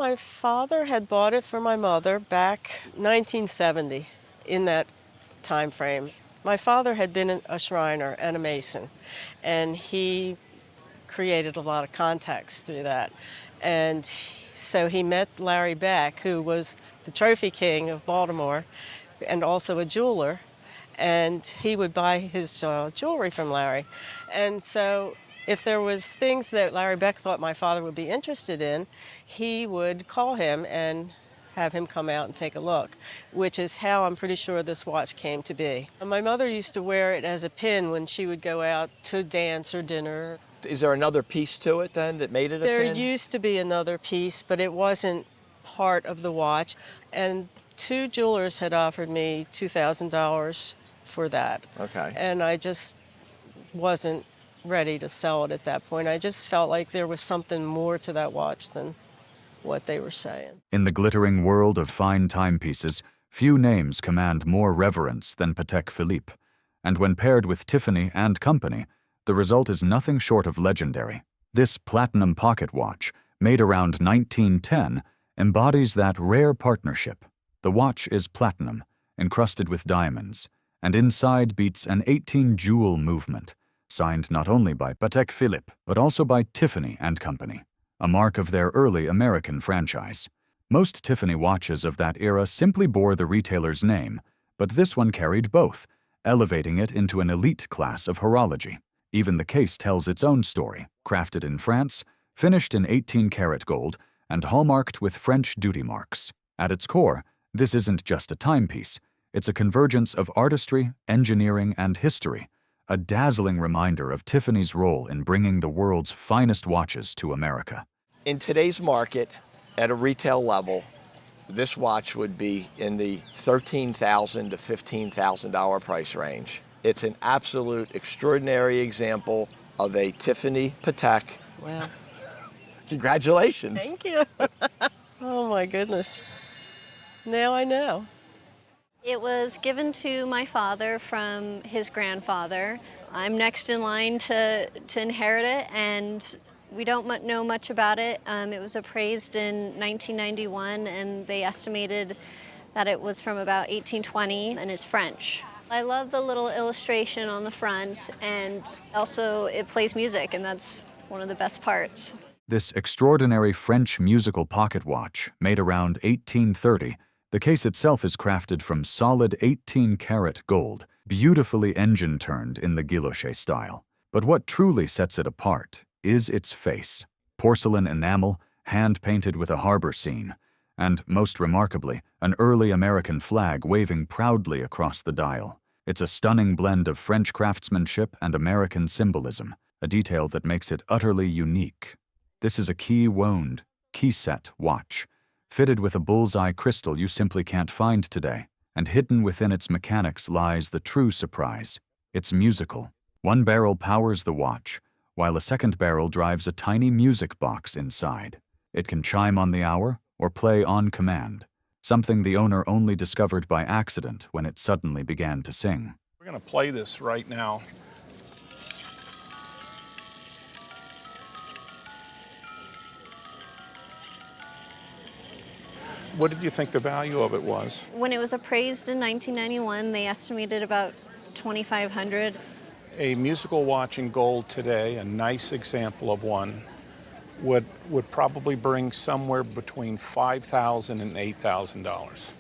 My father had bought it for my mother back 1970, in that time frame. My father had been a Shriner and a Mason, and he created a lot of contacts through that. And so he met Larry Beck, who was the trophy king of Baltimore and also a jeweler, and he would buy his jewelry from Larry. And so if there was things that Larry Beck thought my father would be interested in, he would call him and have him come out and take a look, which is how I'm pretty sure this watch came to be. My mother used to wear it as a pin when she would go out to dance or dinner. Is there another piece to it then that made it a There pin? used to be another piece, but it wasn't part of the watch. And two jewelers had offered me $2,000 for that. Okay. And I just wasn't ready to sell it at that point. I just felt like there was something more to that watch than what they were saying. In the glittering world of fine timepieces, few names command more reverence than Patek Philippe, and when paired with Tiffany and Company, the result is nothing short of legendary. This platinum pocket watch, made around 1910, embodies that rare partnership. The watch is platinum, encrusted with diamonds, and inside beats an 18-jewel movement, signed not only by Patek Philippe, but also by Tiffany and Company, a mark of their early American franchise. Most Tiffany watches of that era simply bore the retailer's name, but this one carried both, elevating it into an elite class of horology. Even the case tells its own story, crafted in France, finished in 18-karat gold, and hallmarked with French duty marks. At its core, this isn't just a timepiece. It's a convergence of artistry, engineering, and history, a dazzling reminder of Tiffany's role in bringing the world's finest watches to America. In today's market, at a retail level, this watch would be in the $13,000 to $15,000 price range. It's an absolute extraordinary example of a Tiffany Patek. Wow. Congratulations. Thank you. Oh my goodness. Now I know. It was given to my father from his grandfather. I'm next in line to inherit it, and we don't know much about it. It was appraised in 1991, and they estimated that it was from about 1820, and it's French. I love the little illustration on the front, and also it plays music, and that's one of the best parts. This extraordinary French musical pocket watch, made around 1830, the case itself is crafted from solid 18-karat gold, beautifully engine-turned in the guilloche style. But what truly sets it apart is its face. Porcelain enamel, hand-painted with a harbor scene, and, most remarkably, an early American flag waving proudly across the dial. It's a stunning blend of French craftsmanship and American symbolism, a detail that makes it utterly unique. This is a key-wound, key-set watch, fitted with a bullseye crystal you simply can't find today, and hidden within its mechanics lies the true surprise. It's musical. One barrel powers the watch, while a second barrel drives a tiny music box inside. It can chime on the hour or play on command, something the owner only discovered by accident when it suddenly began to sing. We're going to play this right now. What did you think the value of it was? When it was appraised in 1991, they estimated about $2,500. A musical watch in gold today, a nice example of one, would probably bring somewhere between $5,000 and $8,000.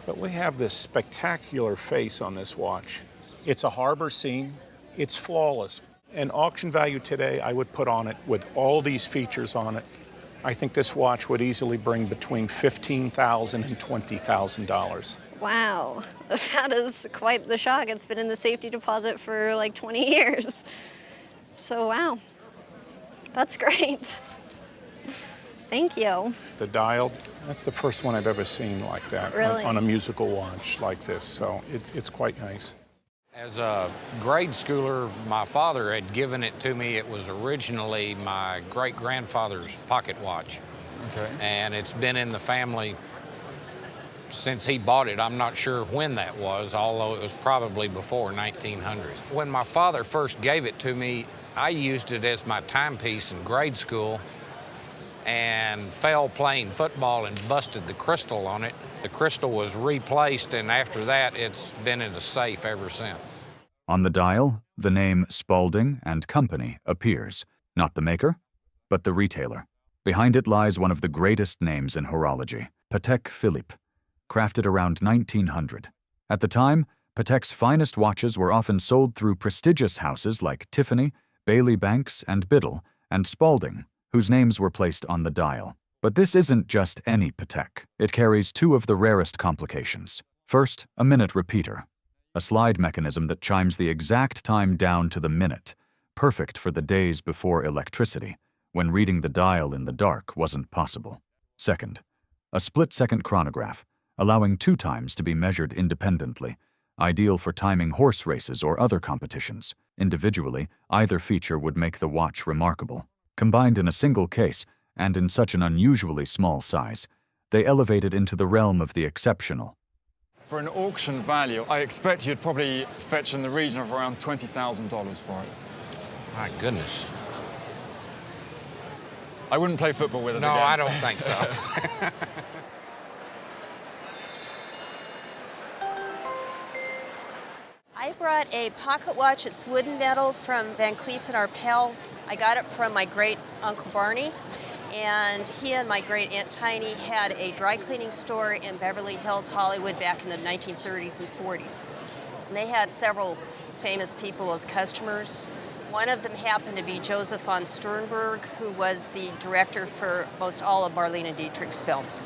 But we have this spectacular face on this watch. It's a harbor scene. It's flawless. An auction value today, I would put on it with all these features on it. I think this watch would easily bring between $15,000 and $20,000. Wow, that is quite the shock. It's been in the safety deposit for like 20 years. So wow, that's great. Thank you. The dial, that's the first one I've ever seen like that. Really? On a musical watch like this, so it's quite nice. As a grade schooler, my father had given it to me. It was originally my great-grandfather's pocket watch. Okay. And it's been in the family since he bought it. I'm not sure when that was, although it was probably before 1900. When my father first gave it to me, I used it as my timepiece in grade school, and fell playing football and busted the crystal on it. The crystal was replaced, and after that, it's been in a safe ever since. On the dial, the name Spaulding and Company appears, not the maker, but the retailer. Behind it lies one of the greatest names in horology, Patek Philippe, crafted around 1900. At the time, Patek's finest watches were often sold through prestigious houses like Tiffany, Bailey Banks and Biddle, and Spaulding, whose names were placed on the dial. But this isn't just any Patek. It carries two of the rarest complications. First, a minute repeater, a slide mechanism that chimes the exact time down to the minute, perfect for the days before electricity, when reading the dial in the dark wasn't possible. Second, a split-second chronograph, allowing two times to be measured independently, ideal for timing horse races or other competitions. Individually, either feature would make the watch remarkable. Combined in a single case, and in such an unusually small size, they elevate it into the realm of the exceptional. For an auction value, I expect you'd probably fetch in the region of around $20,000 for it. My goodness. I wouldn't play football with it No, again. I don't think so. I brought a pocket watch. It's wood and metal from Van Cleef and Arpels. I got it from my great Uncle Barney, and he and my great Aunt Tiny had a dry cleaning store in Beverly Hills, Hollywood, back in the 1930s and 40s. And they had several famous people as customers. One of them happened to be Joseph von Sternberg, who was the director for most all of Marlene Dietrich's films.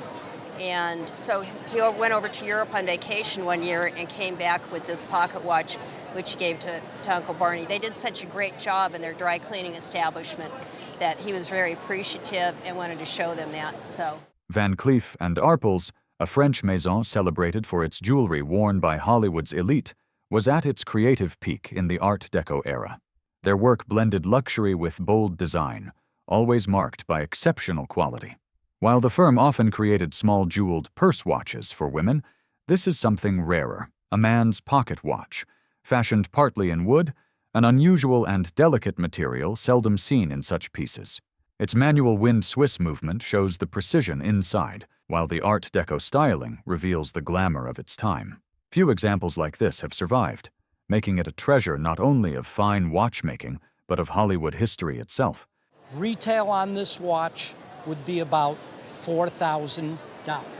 And so he went over to Europe on vacation one year and came back with this pocket watch, which he gave to Uncle Barney. They did such a great job in their dry cleaning establishment that he was very appreciative and wanted to show them that. So Van Cleef and Arpels, a French maison celebrated for its jewelry worn by Hollywood's elite, was at its creative peak in the Art Deco era. Their work blended luxury with bold design, always marked by exceptional quality. While the firm often created small jeweled purse watches for women, this is something rarer, a man's pocket watch, fashioned partly in wood, an unusual and delicate material seldom seen in such pieces. Its manual wind Swiss movement shows the precision inside, while the Art Deco styling reveals the glamour of its time. Few examples like this have survived, making it a treasure not only of fine watchmaking, but of Hollywood history itself. Retail on this watch would be about $4,000.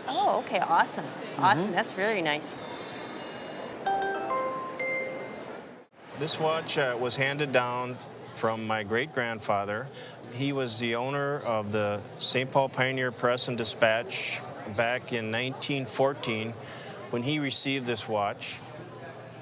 oh, okay, awesome. Awesome, that's very nice. This watch was handed down from my great-grandfather. He was the owner of the St. Paul Pioneer Press and Dispatch back in 1914 when he received this watch,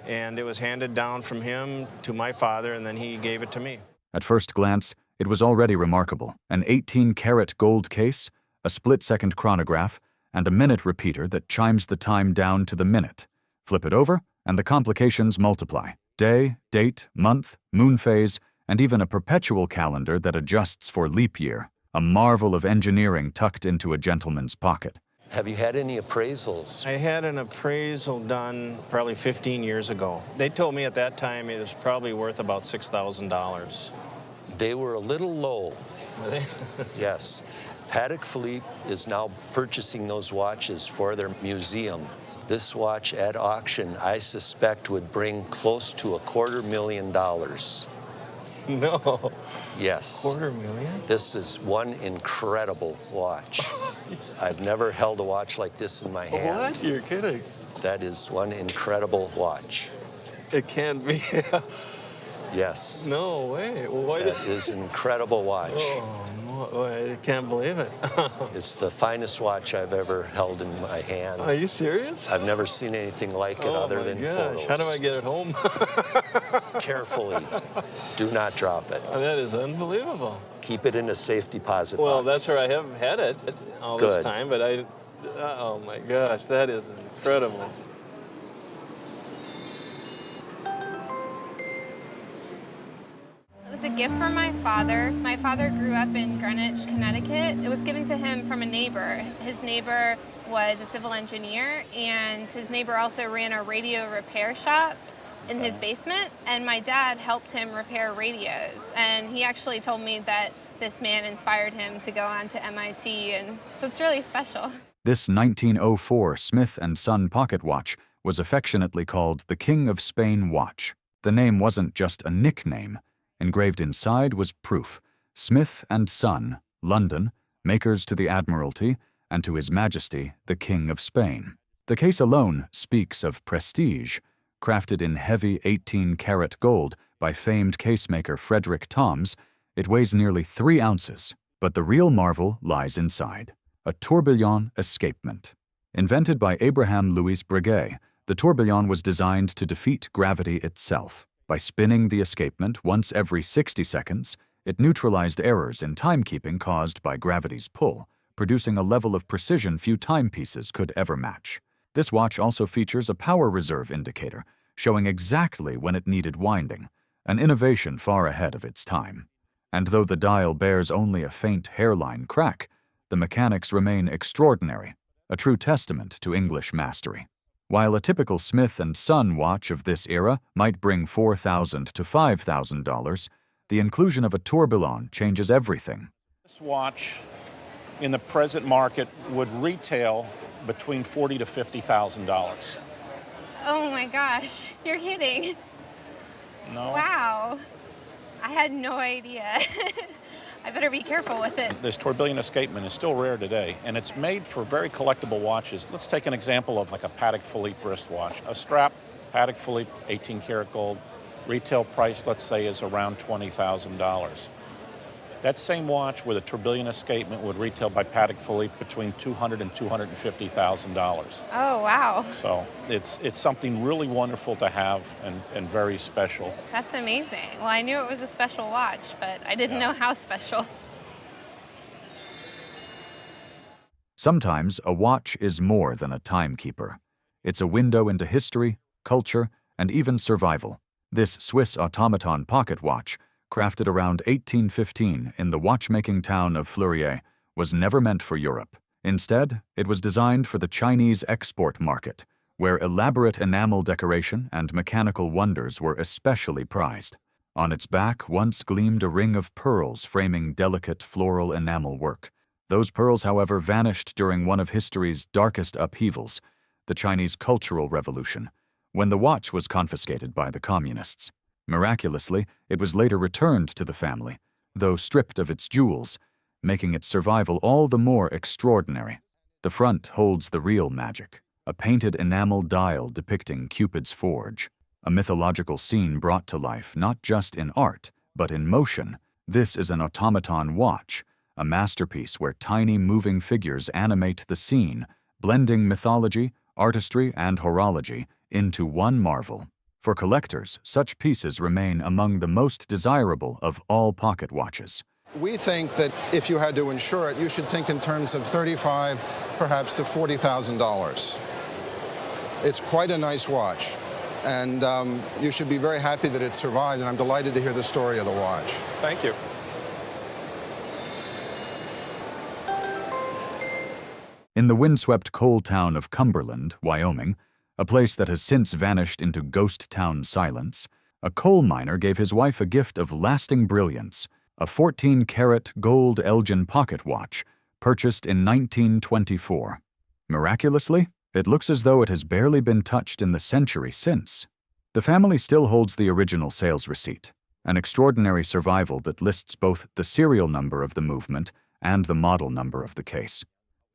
and it was handed down from him to my father, and then he gave it to me. At first glance, it was already remarkable. An 18-karat gold case, a split-second chronograph, and a minute repeater that chimes the time down to the minute. Flip it over, and the complications multiply. Day, date, month, moon phase, and even a perpetual calendar that adjusts for leap year. A marvel of engineering tucked into a gentleman's pocket. Have you had any appraisals? I had an appraisal done probably 15 years ago. They told me at that time it was probably worth about $6,000. They were a little low. Yes. Patek Philippe is now purchasing those watches for their museum. This watch at auction, I suspect, would bring close to $250,000. No. Yes. $250,000? This is one incredible watch. I've never held a watch like this in my hand. What? You're kidding. That is one incredible watch. It can't be. Yes. No way. Well, why That is an incredible watch. Oh, I can't believe it. It's the finest watch I've ever held in my hand. Are you serious? I've never seen anything like it other than photos. How do I get it home? Carefully. Do not drop it. That is unbelievable. Keep it in a safe deposit box. Well, that's where I have had it all this Good. time, but oh my gosh, that is incredible. It was a gift from my father. My father grew up in Greenwich, Connecticut. It was given to him from a neighbor. His neighbor was a civil engineer, and his neighbor also ran a radio repair shop in his basement, and my dad helped him repair radios. And he actually told me that this man inspired him to go on to MIT, and so it's really special. This 1904 Smith & Son pocket watch was affectionately called the King of Spain watch. The name wasn't just a nickname. Engraved inside was proof: Smith & Son, London, makers to the Admiralty, and to His Majesty, the King of Spain. The case alone speaks of prestige. Crafted in heavy 18-karat gold by famed casemaker Frederick Thoms, it weighs nearly 3 ounces, but the real marvel lies inside: a tourbillon escapement. Invented by Abraham Louis Breguet, the tourbillon was designed to defeat gravity itself. By spinning the escapement once every 60 seconds, it neutralized errors in timekeeping caused by gravity's pull, producing a level of precision few timepieces could ever match. This watch also features a power reserve indicator, showing exactly when it needed winding, an innovation far ahead of its time. And though the dial bears only a faint hairline crack, the mechanics remain extraordinary, a true testament to English mastery. While a typical Smith & Son watch of this era might bring $4,000 to $5,000, the inclusion of a tourbillon changes everything. This watch in the present market would retail between $40,000 to $50,000. Oh my gosh, you're kidding. No. Wow. I had no idea. I better be careful with it. This tourbillon escapement is still rare today, and it's made for very collectible watches. Let's take an example of like a Patek Philippe wristwatch. A strap, Patek Philippe, 18-karat gold. Retail price, let's say, is around $20,000. That same watch with a tourbillon escapement would retail by Patek Philippe between $200,000 and $250,000. Oh, wow. So it's something really wonderful to have and very special. That's amazing. Well, I knew it was a special watch, but I didn't know how special. Sometimes a watch is more than a timekeeper. It's a window into history, culture, and even survival. This Swiss automaton pocket watch, crafted around 1815 in the watchmaking town of Fleurier, was never meant for Europe. Instead, it was designed for the Chinese export market, where elaborate enamel decoration and mechanical wonders were especially prized. On its back once gleamed a ring of pearls framing delicate floral enamel work. Those pearls, however, vanished during one of history's darkest upheavals, the Chinese Cultural Revolution, when the watch was confiscated by the communists. Miraculously, it was later returned to the family, though stripped of its jewels, making its survival all the more extraordinary. The front holds the real magic, a painted enamel dial depicting Cupid's forge, a mythological scene brought to life not just in art, but in motion. This is an automaton watch, a masterpiece where tiny moving figures animate the scene, blending mythology, artistry, and horology into one marvel. For collectors, such pieces remain among the most desirable of all pocket watches. We think that if you had to insure it, you should think in terms of $35,000, perhaps to $40,000. It's quite a nice watch, and you should be very happy that it survived, and I'm delighted to hear the story of the watch. Thank you. In the windswept coal town of Cumberland, Wyoming, a place that has since vanished into ghost town silence, a coal miner gave his wife a gift of lasting brilliance, a 14-karat gold Elgin pocket watch, purchased in 1924. Miraculously, it looks as though it has barely been touched in the century since. The family still holds the original sales receipt, an extraordinary survival that lists both the serial number of the movement and the model number of the case.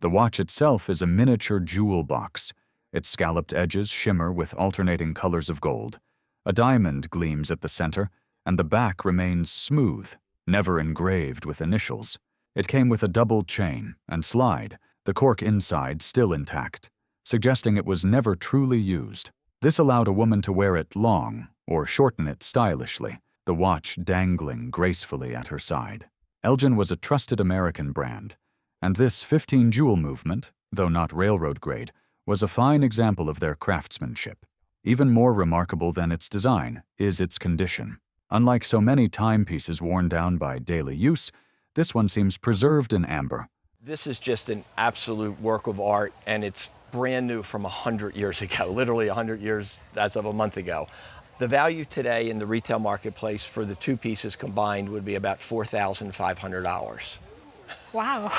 The watch itself is a miniature jewel box. Its scalloped edges shimmer with alternating colors of gold. A diamond gleams at the center, and the back remains smooth, never engraved with initials. It came with a double chain and slide, the cork inside still intact, suggesting it was never truly used. This allowed a woman to wear it long or shorten it stylishly, the watch dangling gracefully at her side. Elgin was a trusted American brand, and this 15-jewel movement, though not railroad grade, was a fine example of their craftsmanship. Even more remarkable than its design is its condition. Unlike so many timepieces worn down by daily use, this one seems preserved in amber. This is just an absolute work of art, and it's brand new from 100 years ago, literally 100 years as of a month ago. The value today in the retail marketplace for the two pieces combined would be about $4,500. Wow.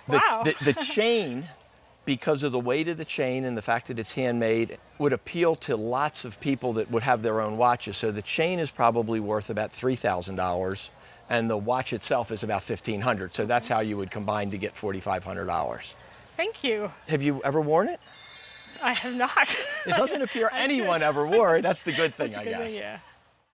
The chain, because of the weight of the chain and the fact that it's handmade, would appeal to lots of people that would have their own watches. So the chain is probably worth about $3,000 and the watch itself is about $1,500. So that's how you would combine to get $4,500. Thank you. Have you ever worn it? I have not. It doesn't appear anyone ever wore it. That's the good thing, I guess. Yeah.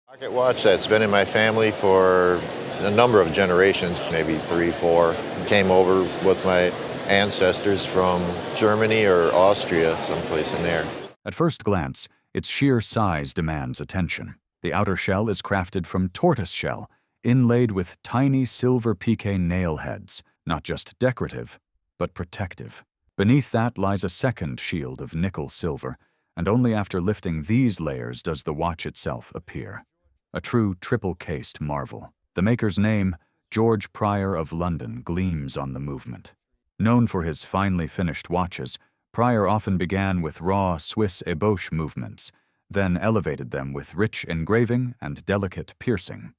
Pocket watch that's been in my family for a number of generations, maybe 3, 4. Came over with my ancestors from Germany or Austria, someplace in there. At first glance, its sheer size demands attention. The outer shell is crafted from tortoise shell, inlaid with tiny silver piqué nail heads, not just decorative, but protective. Beneath that lies a second shield of nickel silver, and only after lifting these layers does the watch itself appear. A true triple-cased marvel. The maker's name, George Pryor of London, gleams on the movement. Known for his finely finished watches, Pryor often began with raw Swiss ébauche movements, then elevated them with rich engraving and delicate piercing.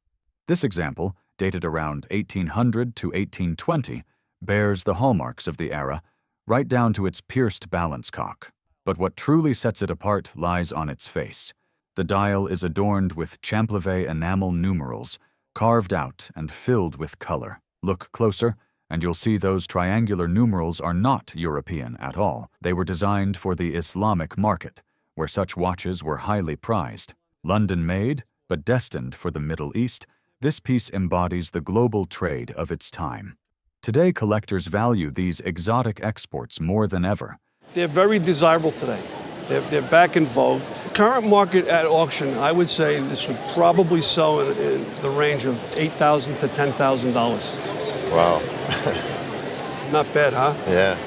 This example, dated around 1800 to 1820, bears the hallmarks of the era, right down to its pierced balance cock. But what truly sets it apart lies on its face. The dial is adorned with champlevé enamel numerals, carved out and filled with color. Look closer, and you'll see those triangular numerals are not European at all. They were designed for the Islamic market, where such watches were highly prized. London-made, but destined for the Middle East, this piece embodies the global trade of its time. Today, collectors value these exotic exports more than ever. They're very desirable today. They're back in vogue. Current market at auction, I would say this would probably sell in the range of $8,000 to $10,000. Wow. Not bad, huh? Yeah.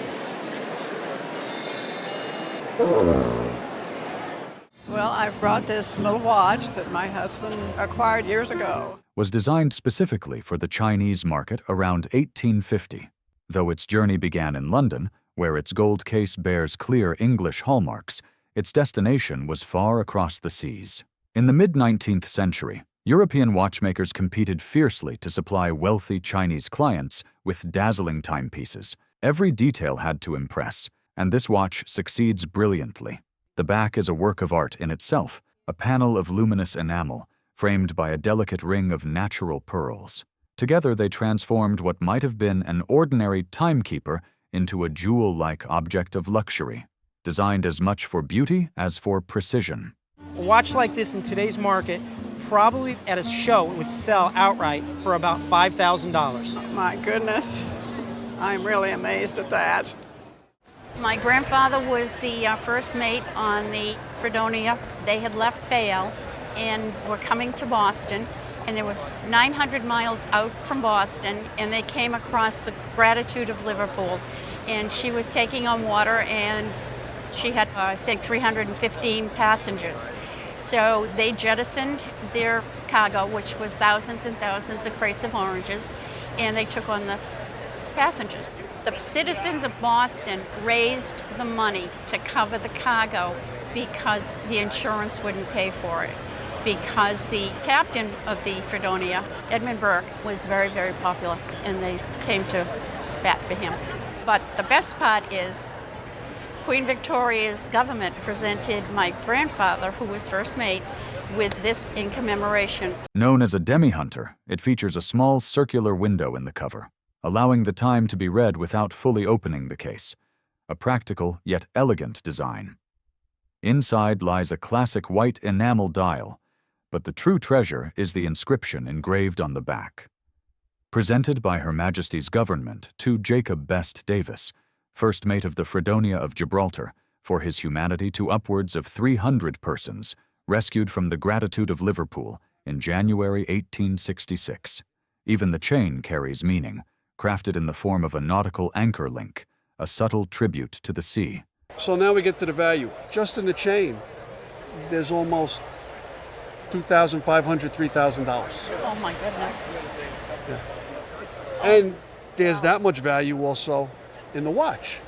Well, I've brought this little watch that my husband acquired years ago. Was designed specifically for the Chinese market around 1850. Though its journey began in London, where its gold case bears clear English hallmarks, its destination was far across the seas. In the mid-19th century, European watchmakers competed fiercely to supply wealthy Chinese clients with dazzling timepieces. Every detail had to impress, and this watch succeeds brilliantly. The back is a work of art in itself, a panel of luminous enamel, framed by a delicate ring of natural pearls. Together they transformed what might have been an ordinary timekeeper into a jewel-like object of luxury, designed as much for beauty as for precision. A watch like this in today's market, probably at a show, it would sell outright for about $5,000. My goodness, I'm really amazed at that. My grandfather was the first mate on the Fredonia. They had left Fayal and were coming to Boston, and they were 900 miles out from Boston, and they came across the Gratitude of Liverpool, and she was taking on water, and she had, I think, 315 passengers. So they jettisoned their cargo, which was thousands and thousands of crates of oranges, and they took on the passengers. The citizens of Boston raised the money to cover the cargo because the insurance wouldn't pay for it. Because the captain of the Fredonia, Edmund Burke, was very, very popular, and they came to bat for him. But the best part is Queen Victoria's government presented my grandfather, who was first mate, with this in commemoration. Known as a demi-hunter, it features a small circular window in the cover, allowing the time to be read without fully opening the case. A practical yet elegant design. Inside lies a classic white enamel dial, but the true treasure is the inscription engraved on the back. Presented by Her Majesty's government to Jacob Best Davis, first mate of the Fredonia of Gibraltar, for his humanity to upwards of 300 persons, rescued from the Gratitude of Liverpool in January 1866. Even the chain carries meaning, crafted in the form of a nautical anchor link, a subtle tribute to the sea. So now we get to the value. Just in the chain, there's almost $2,500, $3,000. Oh my goodness. Yeah. And there's that much value also in the watch.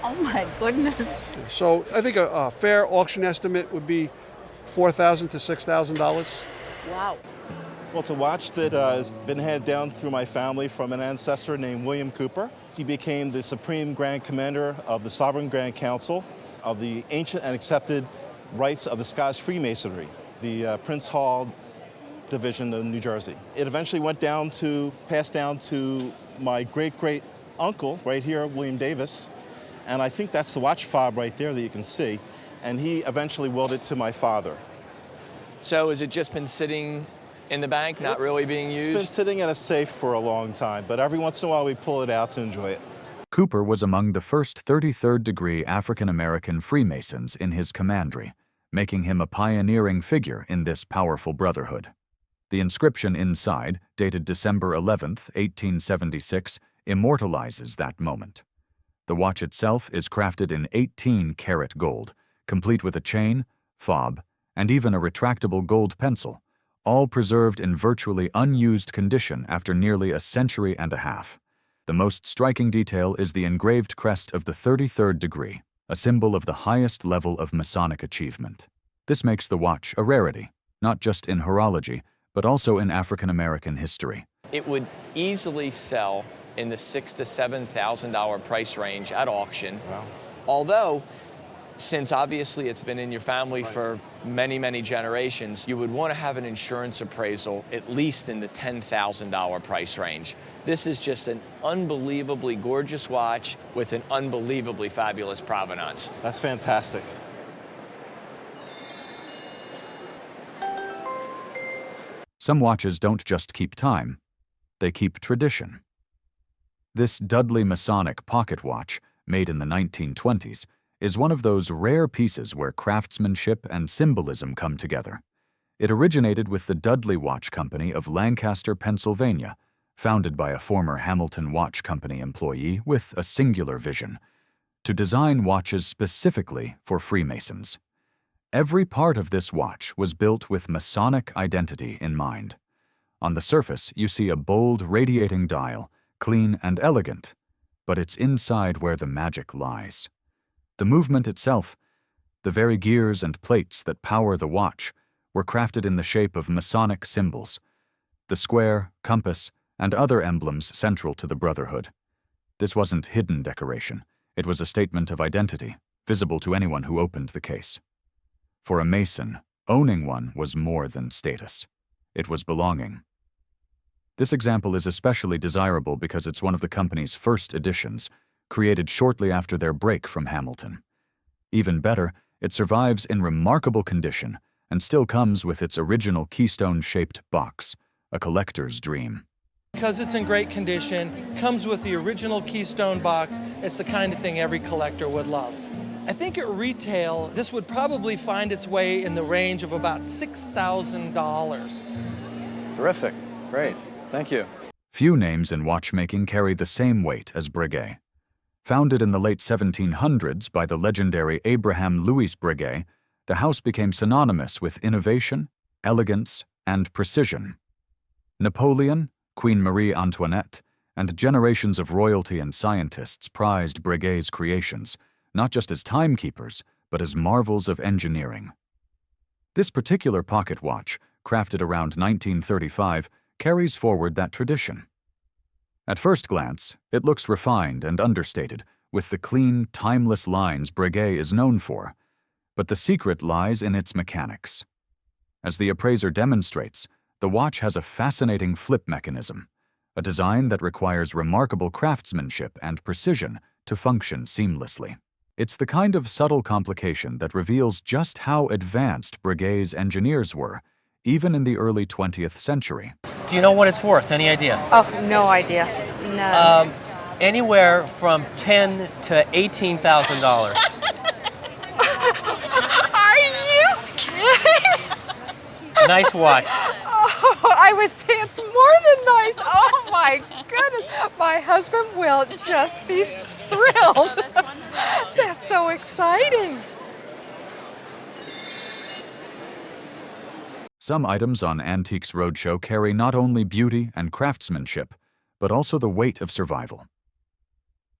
Oh my goodness. So I think a fair auction estimate would be $4,000 to $6,000. Wow. Well, it's a watch that has been handed down through my family from an ancestor named William Cooper. He became the Supreme Grand Commander of the Sovereign Grand Council of the ancient and accepted rites of the Scottish Freemasonry, the Prince Hall division of New Jersey. It eventually passed down to my great-great-uncle right here, William Davis, and I think that's the watch fob right there that you can see, and he eventually willed it to my father. So has it just been sitting in the bank, not really being used? It's been sitting in a safe for a long time, but every once in a while we pull it out to enjoy it. Cooper was among the first 33rd-degree African-American Freemasons in his commandery, making him a pioneering figure in this powerful brotherhood. The inscription inside, dated December 11, 1876, immortalizes that moment. The watch itself is crafted in 18-karat gold, complete with a chain, fob, and even a retractable gold pencil, all preserved in virtually unused condition after nearly a century and a half. The most striking detail is the engraved crest of the 33rd degree, a symbol of the highest level of Masonic achievement. This makes the watch a rarity, not just in horology, but also in African-American history. It would easily sell in the $6,000 to $7,000 price range at auction. Wow. Although, since obviously it's been in your family for many, many generations, you would want to have an insurance appraisal at least in the $10,000 price range. This is just an unbelievably gorgeous watch with an unbelievably fabulous provenance. That's fantastic. Some watches don't just keep time, they keep tradition. This Dudley Masonic pocket watch, made in the 1920s, is one of those rare pieces where craftsmanship and symbolism come together. It originated with the Dudley Watch Company of Lancaster, Pennsylvania, founded by a former Hamilton Watch Company employee with a singular vision: to design watches specifically for Freemasons. Every part of this watch was built with Masonic identity in mind. On the surface, you see a bold, radiating dial, clean and elegant, but it's inside where the magic lies. The movement itself, the very gears and plates that power the watch, were crafted in the shape of Masonic symbols, the square, compass, and other emblems central to the Brotherhood. This wasn't hidden decoration. It was a statement of identity, visible to anyone who opened the case. For a Mason, owning one was more than status. It was belonging. This example is especially desirable because it's one of the company's first editions, created shortly after their break from Hamilton. Even better, it survives in remarkable condition and still comes with its original keystone-shaped box, a collector's dream. Because it's in great condition, comes with the original keystone box, it's the kind of thing every collector would love. I think at retail, this would probably find its way in the range of about $6,000. Terrific. Great. Thank you. Few names in watchmaking carry the same weight as Breguet. Founded in the late 1700s by the legendary Abraham Louis Breguet, the house became synonymous with innovation, elegance, and precision. Napoleon, Queen Marie Antoinette, and generations of royalty and scientists prized Breguet's creations, not just as timekeepers, but as marvels of engineering. This particular pocket watch, crafted around 1935, carries forward that tradition. At first glance, it looks refined and understated, with the clean, timeless lines Breguet is known for, but the secret lies in its mechanics. As the appraiser demonstrates, the watch has a fascinating flip mechanism, a design that requires remarkable craftsmanship and precision to function seamlessly. It's the kind of subtle complication that reveals just how advanced Breguet's engineers were, even in the early 20th century. Do you know what it's worth? Any idea? Oh, no idea. No. Anywhere from $10,000 to $18,000. Are you kidding? Nice watch. Oh, I would say it's more than nice. Oh my goodness. My husband will just be thrilled. That's so exciting. Some items on Antiques Roadshow carry not only beauty and craftsmanship, but also the weight of survival.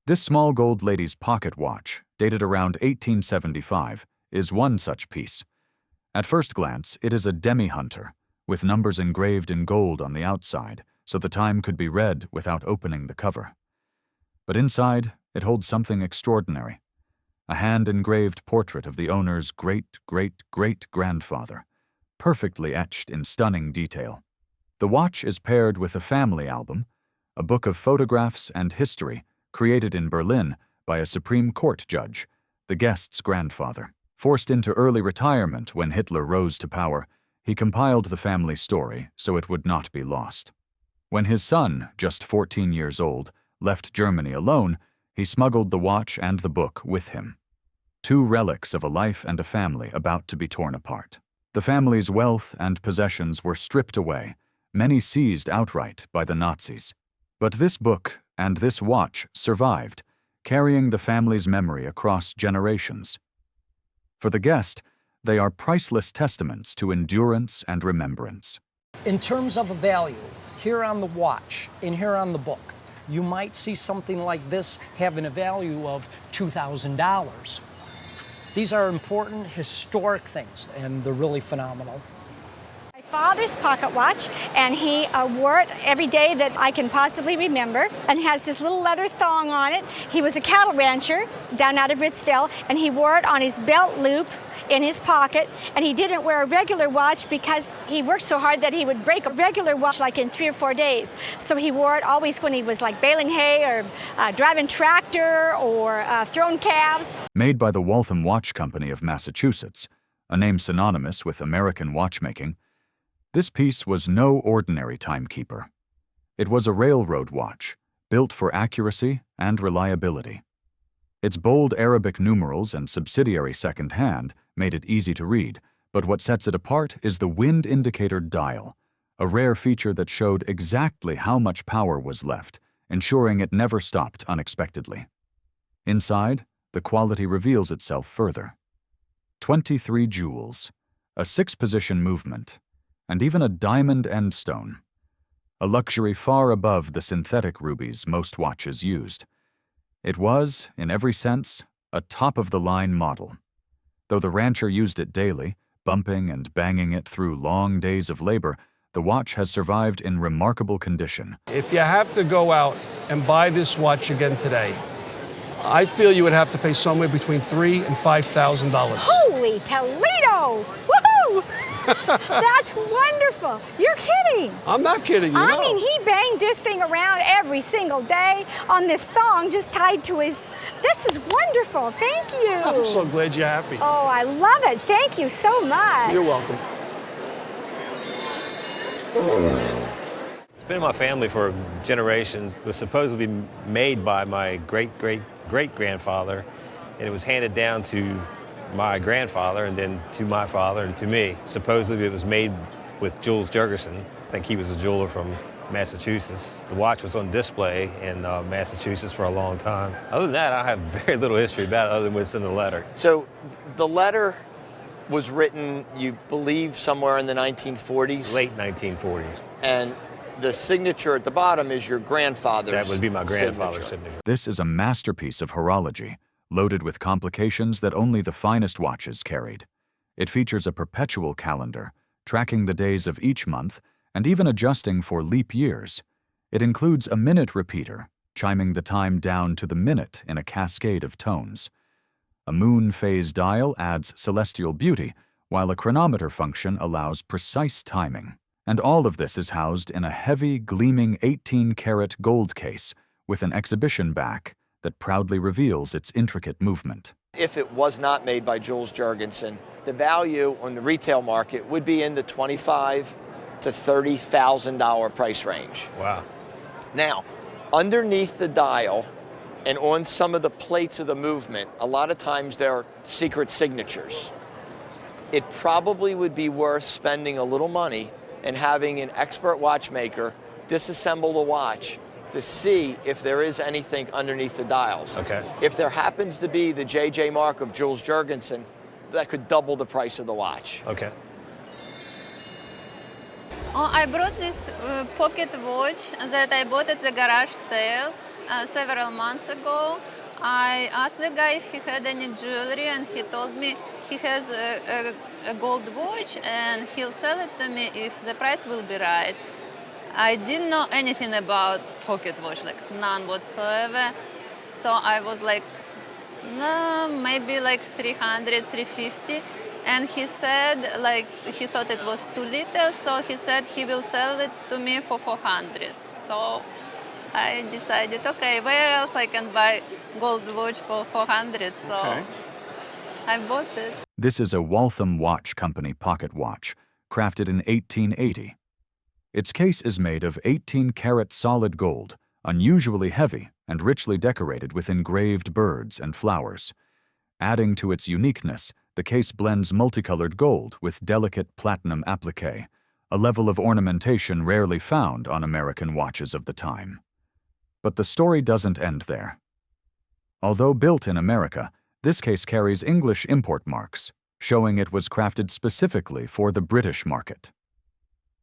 This small gold lady's pocket watch, dated around 1875, is one such piece. At first glance, it is a demi-hunter, with numbers engraved in gold on the outside, so the time could be read without opening the cover. But inside, it holds something extraordinary. A hand-engraved portrait of the owner's great-great-great-grandfather, perfectly etched in stunning detail. The watch is paired with a family album, a book of photographs and history created in Berlin by a Supreme Court judge, the guest's grandfather. Forced into early retirement when Hitler rose to power, he compiled the family story so it would not be lost. When his son, just 14 years old, left Germany alone, he smuggled the watch and the book with him. Two relics of a life and a family about to be torn apart. The family's wealth and possessions were stripped away, many seized outright by the Nazis. But this book and this watch survived, carrying the family's memory across generations. For the guest, they are priceless testaments to endurance and remembrance. In terms of a value, here on the watch and here on the book, you might see something like this having a value of $2,000. These are important historic things, and they're really phenomenal. My father's pocket watch, and he wore it every day that I can possibly remember, and has this little leather thong on it. He was a cattle rancher down out of Ritzville, and he wore it on his belt loop in his pocket, and he didn't wear a regular watch because he worked so hard that he would break a regular watch like in 3 or 4 days. So he wore it always when he was like baling hay or driving tractor or throwing calves. Made by the Waltham Watch Company of Massachusetts, a name synonymous with American watchmaking, this piece was no ordinary timekeeper. It was a railroad watch, built for accuracy and reliability. Its bold Arabic numerals and subsidiary second hand made it easy to read, but what sets it apart is the wind indicator dial, a rare feature that showed exactly how much power was left, ensuring it never stopped unexpectedly. Inside, the quality reveals itself further. 23 jewels, a 6-position movement, and even a diamond end stone, a luxury far above the synthetic rubies most watches used. It was, in every sense, a top-of-the-line model. Though the rancher used it daily, bumping and banging it through long days of labor, the watch has survived in remarkable condition. If you have to go out and buy this watch again today, I feel you would have to pay somewhere between $3,000 and $5,000. Holy Toledo! Woohoo! That's wonderful. You're kidding. I'm not kidding you. I no. mean, he banged this thing around every single day on this thong just tied to his... This is wonderful. Thank you. I'm so glad you're happy. Oh, I love it. Thank you so much. You're welcome. It's been in my family for generations. It was supposedly made by my great-great-great-grandfather, and it was handed down to my grandfather, and then to my father, and to me. Supposedly it was made with Jules Jurgensson. I think he was a jeweler from Massachusetts. The watch was on display in Massachusetts for a long time. Other than that, I have very little history about it other than what's in the letter. So the letter was written, you believe, somewhere in the 1940s? Late 1940s. And the signature at the bottom is your grandfather's That would be my grandfather's signature. This is a masterpiece of horology, loaded with complications that only the finest watches carried. It features a perpetual calendar, tracking the days of each month and even adjusting for leap years. It includes a minute repeater, chiming the time down to the minute in a cascade of tones. A moon phase dial adds celestial beauty, while a chronometer function allows precise timing. And all of this is housed in a heavy, gleaming 18-karat gold case with an exhibition back that proudly reveals its intricate movement. If it was not made by Jules Jurgensson, the value on the retail market would be in the $25,000 to $30,000 price range. Wow. Now, underneath the dial and on some of the plates of the movement, a lot of times there are secret signatures. It probably would be worth spending a little money and having an expert watchmaker disassemble the watch to see if there is anything underneath the dials. Okay. If there happens to be the JJ mark of Jules Jurgensson, that could double the price of the watch. Okay. I brought this pocket watch that I bought at the garage sale. several months ago. I asked the guy if he had any jewelry, and he told me he has a gold watch and he'll sell it to me if the price will be right. I didn't know anything about pocket watch, like none whatsoever. So I was like, no, maybe like 300, 350. And he said, like, he thought it was too little, so he said he will sell it to me for 400. So I decided, okay, where else I can buy gold watch for 400? So I bought it. This is a Waltham Watch Company pocket watch, crafted in 1880. Its case is made of 18-karat solid gold, unusually heavy and richly decorated with engraved birds and flowers. Adding to its uniqueness, the case blends multicolored gold with delicate platinum applique, a level of ornamentation rarely found on American watches of the time. But the story doesn't end there. Although built in America, this case carries English import marks, showing it was crafted specifically for the British market.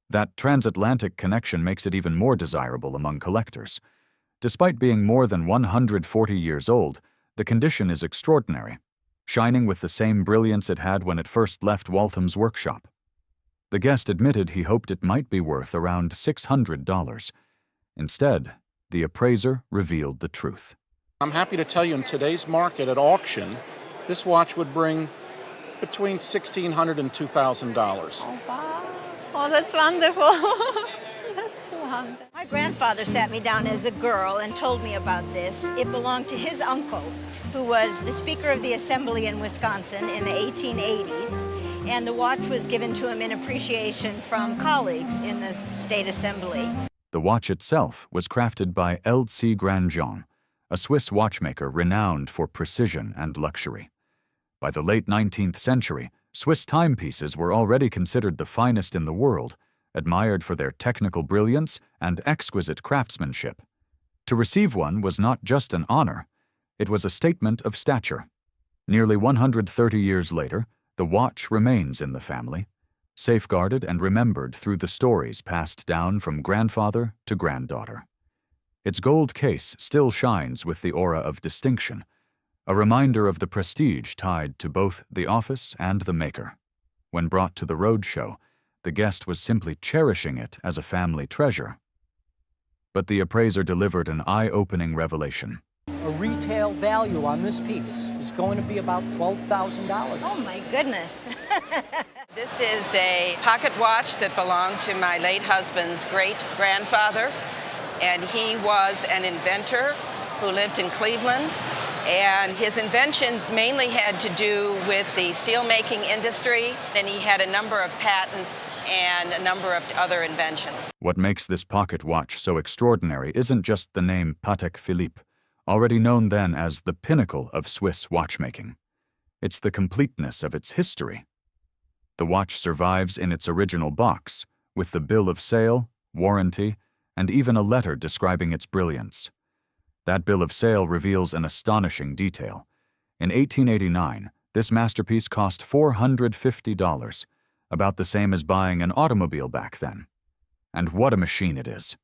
That transatlantic connection makes it even more desirable among collectors. Despite being more than 140 years old, the condition is extraordinary, shining with the same brilliance it had when it first left Waltham's workshop. The guest admitted he hoped it might be worth around $600. Instead, the appraiser revealed the truth. I'm happy to tell you in today's market at auction, this watch would bring between $1,600 and $2,000. Oh, wow. Oh, that's wonderful. That's wonderful. My grandfather sat me down as a girl and told me about this. It belonged to his uncle, who was the Speaker of the Assembly in Wisconsin in the 1880s, and the watch was given to him in appreciation from colleagues in the state assembly. The watch itself was crafted by Grandjean, a Swiss watchmaker renowned for precision and luxury. By the late 19th century, Swiss timepieces were already considered the finest in the world, admired for their technical brilliance and exquisite craftsmanship. To receive one was not just an honor, it was a statement of stature. Nearly 130 years later, the watch remains in the family, safeguarded and remembered through the stories passed down from grandfather to granddaughter. Its gold case still shines with the aura of distinction, a reminder of the prestige tied to both the office and the maker. When brought to the Roadshow, the guest was simply cherishing it as a family treasure. But the appraiser delivered an eye-opening revelation. A retail value on this piece is going to be about $12,000. Oh my goodness. This is a pocket watch that belonged to my late husband's great-grandfather, and he was an inventor who lived in Cleveland, and his inventions mainly had to do with the steelmaking industry, and he had a number of patents and a number of other inventions. What makes this pocket watch so extraordinary isn't just the name Patek Philippe, already known then as the pinnacle of Swiss watchmaking. It's the completeness of its history. The watch survives in its original box, with the bill of sale, warranty, and even a letter describing its brilliance. That bill of sale reveals an astonishing detail. In 1889, this masterpiece cost $450, about the same as buying an automobile back then. And what a machine it is.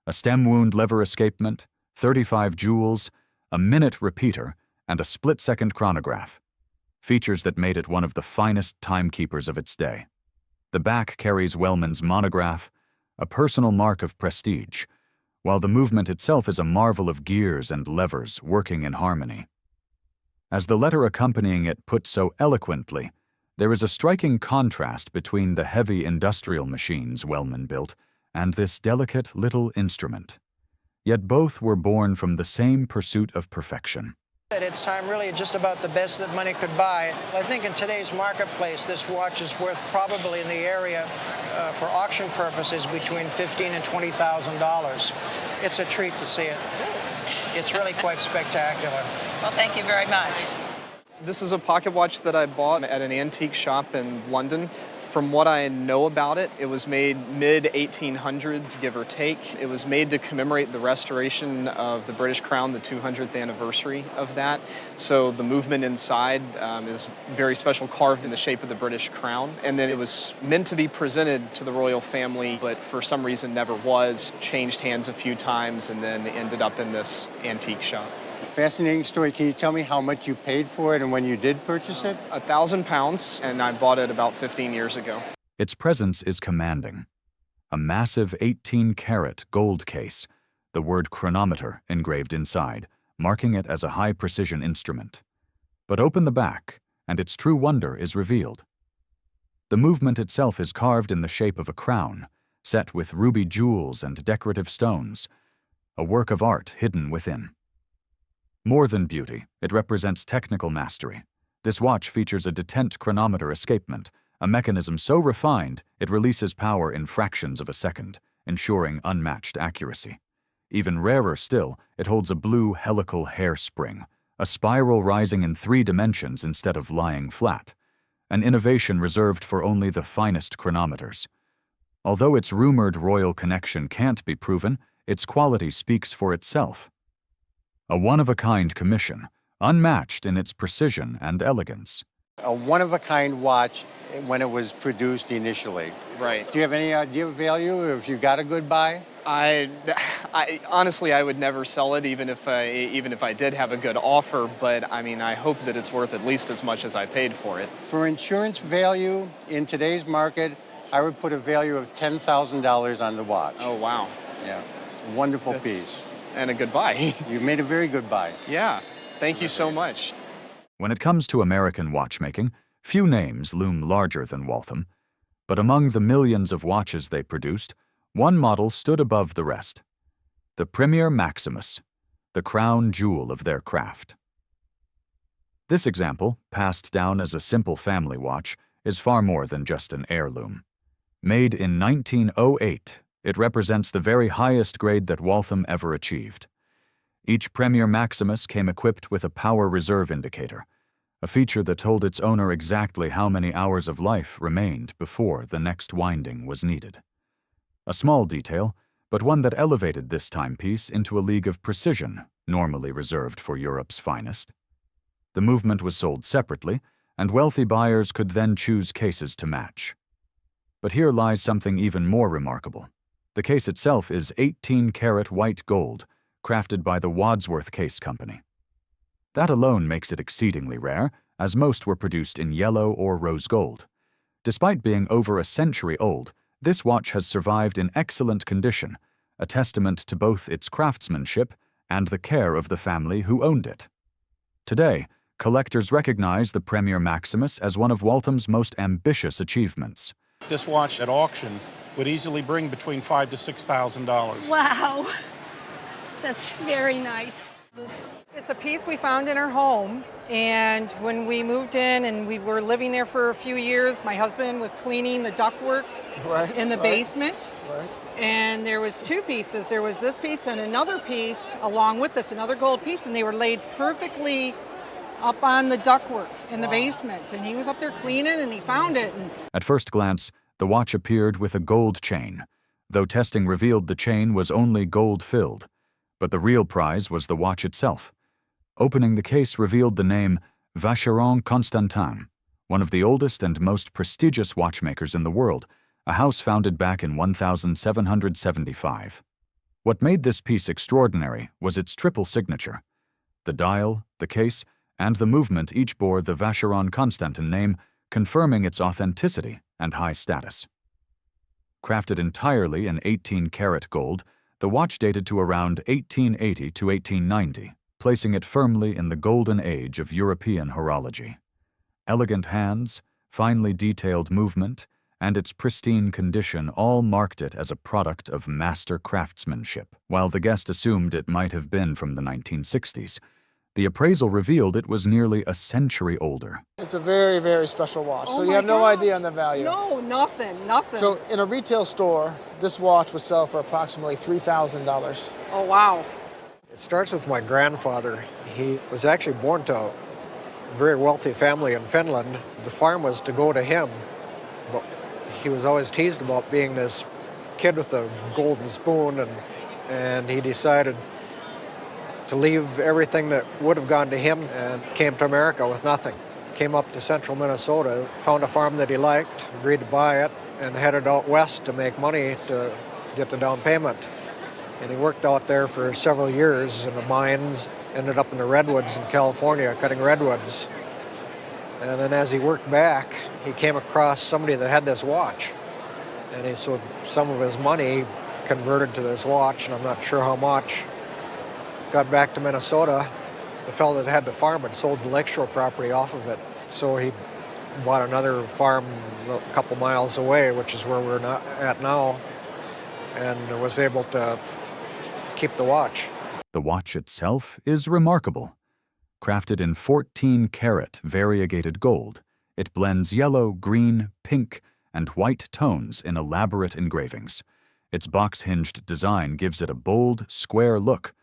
A stem wound lever escapement, 35 jewels, a minute repeater, and a split-second chronograph. Features that made it one of the finest timekeepers of its day. The back carries Wellman's monograph, a personal mark of prestige, while the movement itself is a marvel of gears and levers working in harmony. As the letter accompanying it put so eloquently, there is a striking contrast between the heavy industrial machines Wellman built and this delicate little instrument. Yet both were born from the same pursuit of perfection. At its time, really just about the best that money could buy. I think in today's marketplace, this watch is worth probably in the area for auction purposes between $15,000 and $20,000. It's a treat to see it. It's really quite spectacular. Well, thank you very much. This is a pocket watch that I bought at an antique shop in London From what I know about it, it was made mid-1800s, give or take. It was made to commemorate the restoration of the British Crown, the 200th anniversary of that. So the movement inside is very special, carved in the shape of the British Crown. And then it was meant to be presented to the royal family, but for some reason never was, changed hands a few times, and then ended up in this antique shop. Fascinating story. Can you tell me how much you paid for it and when you did purchase it? £1,000, and I bought it about 15 years ago. Its presence is commanding. A massive 18-karat gold case, the word chronometer engraved inside, marking it as a high-precision instrument. But open the back, and its true wonder is revealed. The movement itself is carved in the shape of a crown, set with ruby jewels and decorative stones, a work of art hidden within. More than beauty, it represents technical mastery. This watch features a detent chronometer escapement, a mechanism so refined it releases power in fractions of a second, ensuring unmatched accuracy. Even rarer still, it holds a blue helical hairspring, a spiral rising in 3 dimensions instead of lying flat, an innovation reserved for only the finest chronometers. Although its rumored royal connection can't be proven, its quality speaks for itself. A one-of-a-kind commission, unmatched in its precision and elegance. A one-of-a-kind watch when it was produced initially. Right. Do you have any idea of value, or if you got a good buy? I honestly, I would never sell it, even if I did have a good offer. But I mean, I hope that it's worth at least as much as I paid for it. For insurance value in today's market, I would put a value of $10,000 on the watch. Oh wow! Yeah, wonderful piece. And a good buy. You made a very good buy. Yeah, thank you so much. When it comes to American watchmaking, few names loom larger than Waltham, but among the millions of watches they produced, one model stood above the rest. The premier Maximus, the crown jewel of their craft. This example, passed down as a simple family watch, is far more than just an heirloom. Made in 1908, it represents the very highest grade that Waltham ever achieved. Each Premier Maximus came equipped with a power reserve indicator, a feature that told its owner exactly how many hours of life remained before the next winding was needed. A small detail, but one that elevated this timepiece into a league of precision, normally reserved for Europe's finest. The movement was sold separately, and wealthy buyers could then choose cases to match. But here lies something even more remarkable. The case itself is 18-karat white gold, crafted by the Wadsworth Case Company. That alone makes it exceedingly rare, as most were produced in yellow or rose gold. Despite being over a century old, this watch has survived in excellent condition, a testament to both its craftsmanship and the care of the family who owned it. Today, collectors recognize the Premier Maximus as one of Waltham's most ambitious achievements. This watch at auction would easily bring between $5,000 to $6,000. Wow, that's very nice. It's a piece we found in our home, and when we moved in and we were living there for a few years, my husband was cleaning the ductwork in the basement. And there was 2 pieces. There was this piece and another piece along with this, another gold piece, and they were laid perfectly up on the ductwork in the basement. And he was up there cleaning and he found it. At first glance, the watch appeared with a gold chain, though testing revealed the chain was only gold-filled. But the real prize was the watch itself. Opening the case revealed the name Vacheron Constantin, one of the oldest and most prestigious watchmakers in the world, a house founded back in 1775. What made this piece extraordinary was its triple signature. The dial, the case, and the movement each bore the Vacheron Constantin name, confirming its authenticity and high status. Crafted entirely in 18-karat gold, the watch dated to around 1880 to 1890, placing it firmly in the golden age of European horology. Elegant hands, finely detailed movement, and its pristine condition all marked it as a product of master craftsmanship. While the guest assumed it might have been from the 1960s, the appraisal revealed it was nearly a century older. It's a very, very special watch, so you have no idea on the value. No, nothing. So in a retail store, this watch would sell for approximately $3,000. Oh, wow. It starts with my grandfather. He was actually born to a very wealthy family in Finland. The farm was to go to him, but He was always teased about being this kid with a golden spoon, and he decided to leave everything that would have gone to him and came to America with nothing. Came up to central Minnesota, found a farm that he liked, agreed to buy it, and headed out west to make money to get the down payment. And he worked out there for several years in the mines, ended up in the redwoods in California, cutting redwoods. And then as he worked back, he came across somebody that had this watch. And he sold some of his money converted to this watch, and I'm not sure how much. Got back to Minnesota. The fellow that had the farm had sold the lakeshore property off of it. So he bought another farm a couple miles away, which is where we're at now, and was able to keep the watch. The watch itself is remarkable. Crafted in 14-karat variegated gold, it blends yellow, green, pink, and white tones in elaborate engravings. Its box-hinged design gives it a bold, square look,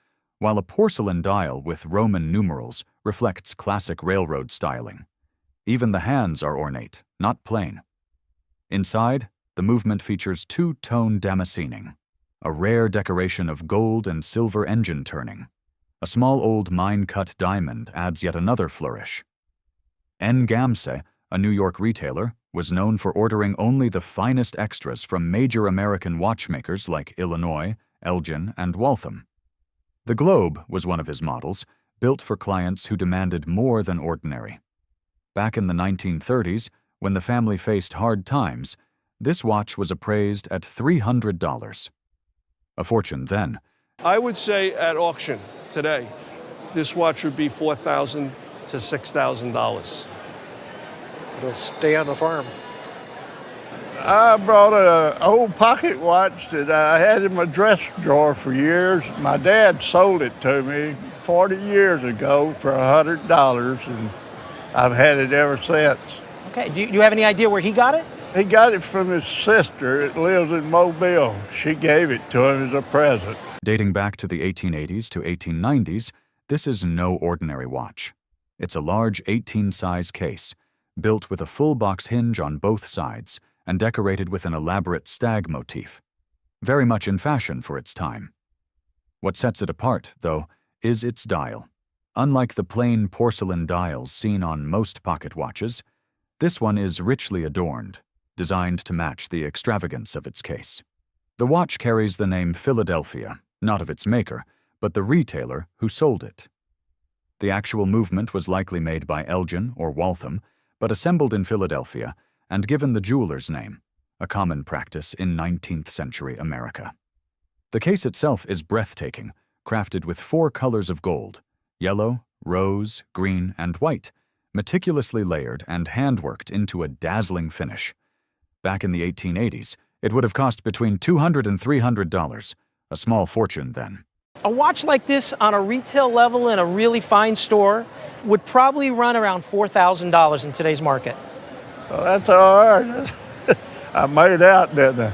while a porcelain dial with Roman numerals reflects classic railroad styling. Even the hands are ornate, not plain. Inside, the movement features two-tone damascening, a rare decoration of gold and silver engine turning. A small old mine-cut diamond adds yet another flourish. N. Gamse, a New York retailer, was known for ordering only the finest extras from major American watchmakers like Illinois, Elgin, and Waltham. The Globe was one of his models, built for clients who demanded more than ordinary. Back in the 1930s, when the family faced hard times, this watch was appraised at $300. A fortune then. I would say at auction today, this watch would be $4,000 to $6,000. It'll stay on the farm. I brought an old pocket watch that I had in my dresser drawer for years. My dad sold it to me 40 years ago for $100, and I've had it ever since. Okay, do you have any idea where he got it? He got it from his sister that lives in Mobile. She gave it to him as a present. Dating back to the 1880s to 1890s, this is no ordinary watch. It's a large 18-size case, built with a full box hinge on both sides and decorated with an elaborate stag motif. Very much in fashion for its time. What sets it apart, though, is its dial. Unlike the plain porcelain dials seen on most pocket watches, this one is richly adorned, designed to match the extravagance of its case. The watch carries the name Philadelphia, not of its maker, but the retailer who sold it. The actual movement was likely made by Elgin or Waltham, but assembled in Philadelphia and given the jeweler's name, a common practice in 19th century America. The case itself is breathtaking, crafted with 4 colors of gold: yellow, rose, green, and white, meticulously layered and handworked into a dazzling finish. Back in the 1880s, it would have cost between $200 and $300, a small fortune then. A watch like this on a retail level in a really fine store would probably run around $4,000 in today's market. Well, that's all right. I made out, didn't I?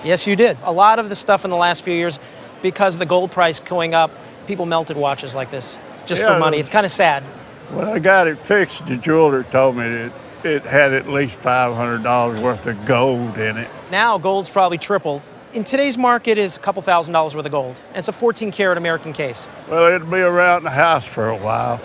Yes, you did. A lot of the stuff in the last few years, because of the gold price going up, people melted watches like this just for money. It's kind of sad. When I got it fixed, the jeweler told me that it had at least $500 worth of gold in it. Now gold's probably tripled. In today's market, it's a couple $1,000s worth of gold. And it's a 14-karat American case. Well, it'll be around the house for a while.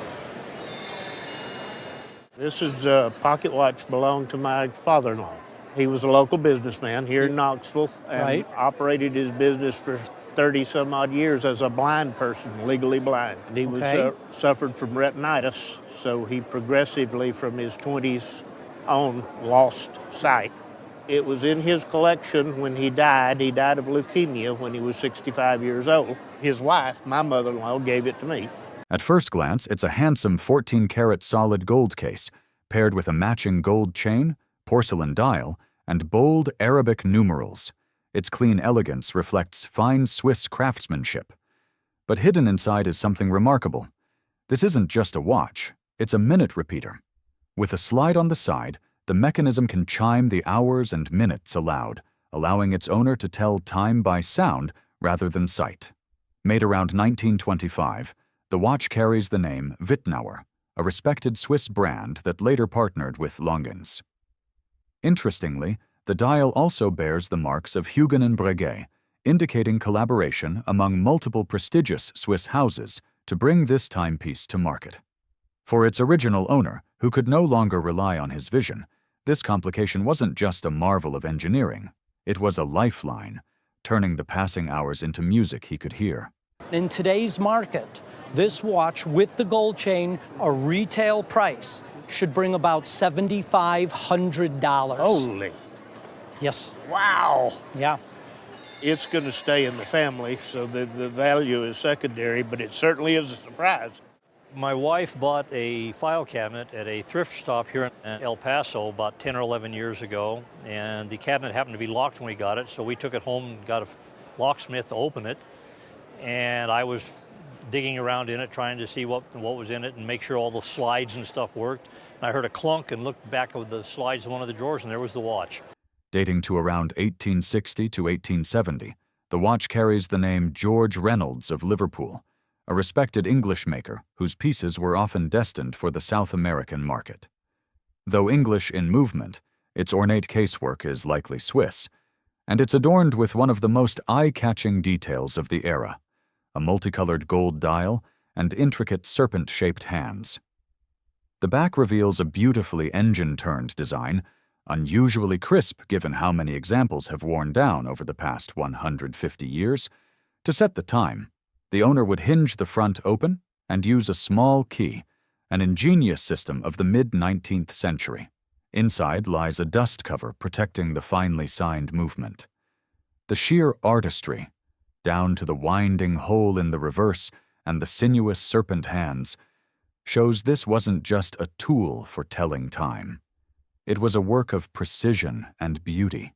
This is a pocket watch belonged to my father-in-law. He was a local businessman here in Knoxville and operated his business for 30-some-odd years as a blind person, legally blind. And he was suffered from retinitis, so he progressively, from his 20s on, lost sight. It was in his collection when he died. He died of leukemia when he was 65 years old. His wife, my mother-in-law, gave it to me. At first glance, it's a handsome 14-karat solid gold case, paired with a matching gold chain, porcelain dial, and bold Arabic numerals. Its clean elegance reflects fine Swiss craftsmanship. But hidden inside is something remarkable. This isn't just a watch, it's a minute repeater. With a slide on the side, the mechanism can chime the hours and minutes aloud, allowing its owner to tell time by sound rather than sight. Made around 1925, the watch carries the name Wittnauer, a respected Swiss brand that later partnered with Longens. Interestingly, The dial also bears the marks of Elgin and Breguet, indicating collaboration among multiple prestigious Swiss houses to bring this timepiece to market. For its original owner, who could no longer rely on his vision, this complication wasn't just a marvel of engineering. It was a lifeline, turning the passing hours into music he could hear. In today's market, this watch with the gold chain, a retail price, should bring about $7,500. Holy. Yes. Wow. Yeah. It's going to stay in the family, so the value is secondary, but it certainly is a surprise. My wife bought a file cabinet at a thrift shop here in El Paso about 10 or 11 years ago, and the cabinet happened to be locked when we got it, so we took it home and got a locksmith to open it, and I was digging around in it, trying to see what was in it and make sure all the slides and stuff worked. And I heard a clunk and looked back of the slides in one of the drawers, and there was the watch. Dating to around 1860 to 1870, the watch carries the name George Reynolds of Liverpool, a respected English maker whose pieces were often destined for the South American market. Though English in movement, its ornate casework is likely Swiss, and it's adorned with one of the most eye-catching details of the era, a multicolored gold dial and intricate serpent-shaped hands. The back reveals a beautifully engine-turned design, unusually crisp given how many examples have worn down over the past 150 years. To set the time, the owner would hinge the front open and use a small key, an ingenious system of the mid-19th century. Inside lies a dust cover protecting the finely signed movement. The sheer artistry, down to the winding hole in the reverse and the sinuous serpent hands, shows this wasn't just a tool for telling time. It was a work of precision and beauty,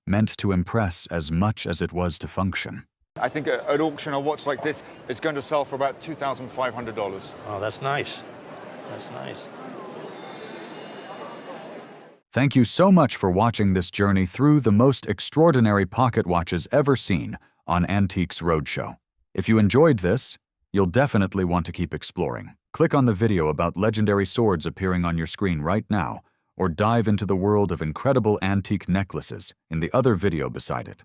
meant to impress as much as it was to function. I think at auction a watch like this is going to sell for about $2,500. Oh, that's nice. That's nice. Thank you so much for watching this journey through the most extraordinary pocket watches ever seen on Antiques Roadshow. If you enjoyed this, you'll definitely want to keep exploring. Click on the video about legendary swords appearing on your screen right now, or dive into the world of incredible antique necklaces in the other video beside it.